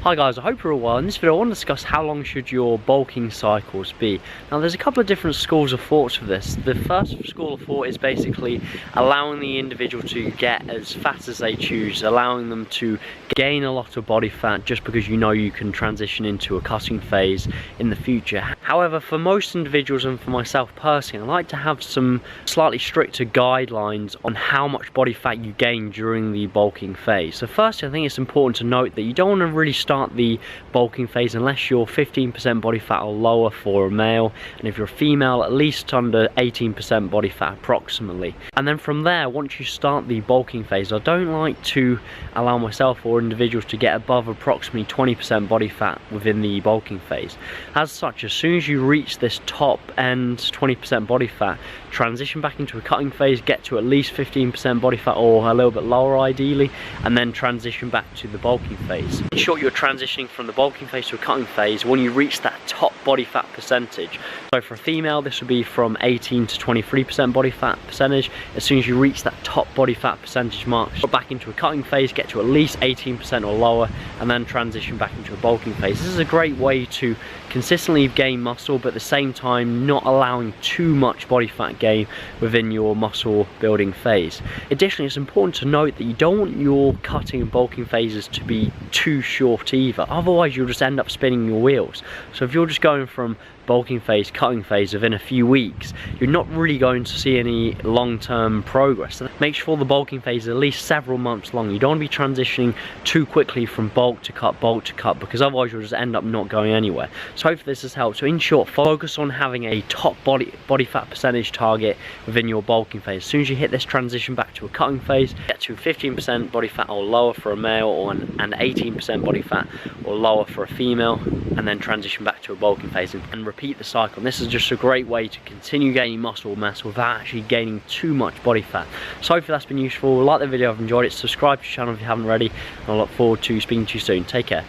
Hi guys, I hope you're all well. In this video I want to discuss how long should your bulking cycles be. Now there's a couple of different schools of thought for this. The first school of thought is basically allowing the individual to get as fat as they choose, allowing them to gain a lot of body fat just because you know you can transition into a cutting phase in the future. However, for most individuals and for myself personally, I like to have some slightly stricter guidelines on how much body fat you gain during the bulking phase. So first, I think it's important to note that you don't want to really start the bulking phase unless you're 15% body fat or lower for a male, and if you're a female, at least under 18% body fat approximately. And then from there, once you start the bulking phase, I don't like to allow myself or individuals to get above approximately 20% body fat within the bulking phase. As such, as soon as you reach this top end 20% body fat, transition back into a cutting phase, get to at least 15% body fat or a little bit lower ideally, and then transition back to the bulking phase. In short, you're transitioning from the bulking phase to a cutting phase when you reach that top body fat percentage. So for a female, this would be from 18 to 23% body fat percentage. As soon as you reach that top body fat percentage mark, go back into a cutting phase, get to at least 18% or lower, and then transition back into a bulking phase. This is a great way to consistently gain muscle, but at the same time not allowing too much body fat gain within your muscle building phase. Additionally, it's important to note that you don't want your cutting and bulking phases to be too short either, otherwise you'll just end up spinning your wheels. So if you're just going from bulking phase, cutting phase within a few weeks, you're not really going to see any long-term progress. So make sure the bulking phase is at least several months long. You don't want to be transitioning too quickly from bulk to cut, because otherwise you'll just end up not going anywhere. So hopefully this has helped. So in short, focus on having a top body fat percentage target within your bulking phase. As soon as you hit this transition back to a cutting phase, get to 15% body fat or lower for a male, or and 18% body fat or lower for a female, and then transition back to a bulking phase and repeat the cycle. And this is just a great way to continue gaining muscle mass without actually gaining too much body fat. So hopefully that's been useful. Like the video if you've enjoyed it, subscribe to the channel if you haven't already, and I look forward to speaking to you soon. Take care.